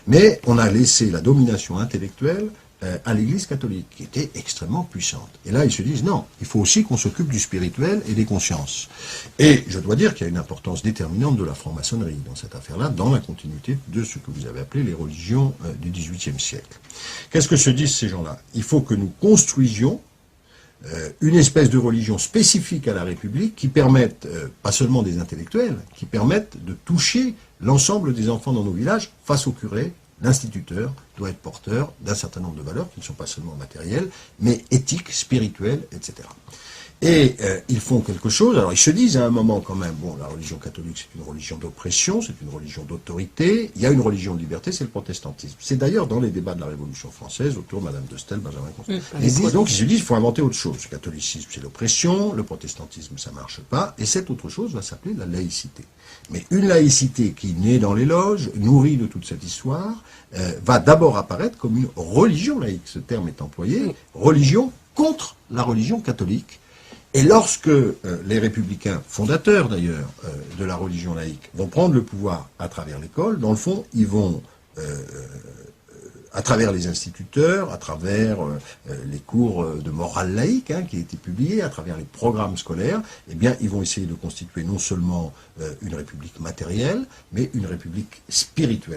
Mais on a laissé la domination intellectuelle à l'Église catholique, qui était extrêmement puissante. Et là, ils se disent, non, il faut aussi qu'on s'occupe du spirituel et des consciences. Et je dois dire qu'il y a une importance déterminante de la franc-maçonnerie dans cette affaire-là, dans la continuité de ce que vous avez appelé les religions du XVIIIe siècle. Qu'est-ce que se disent ces gens-là? Il faut que nous construisions une espèce de religion spécifique à la République qui permette, pas seulement des intellectuels, qui permette de toucher l'ensemble des enfants dans nos villages face au curé. L'instituteur doit être porteur d'un certain nombre de valeurs qui ne sont pas seulement matérielles, mais éthiques, spirituelles, etc. Et ils font quelque chose, alors ils se disent à un moment quand même, bon, la religion catholique c'est une religion d'oppression, c'est une religion d'autorité, il y a une religion de liberté, c'est le protestantisme. C'est d'ailleurs dans les débats de la Révolution française, autour de Madame de Stel, Benjamin Constant. Ils se disent, il faut inventer autre chose. Le catholicisme c'est l'oppression, le protestantisme ça marche pas, et cette autre chose va s'appeler la laïcité. Mais une laïcité qui naît dans les loges, nourrie de toute cette histoire, va d'abord apparaître comme une religion laïque, ce terme est employé, religion contre la religion catholique. Et lorsque les républicains, fondateurs d'ailleurs de la religion laïque, vont prendre le pouvoir à travers l'école, dans le fond, ils vont, à travers les instituteurs, à travers les cours de morale laïque qui étaient publiés, à travers les programmes scolaires, eh bien, ils vont essayer de constituer non seulement une république matérielle, mais une république spirituelle.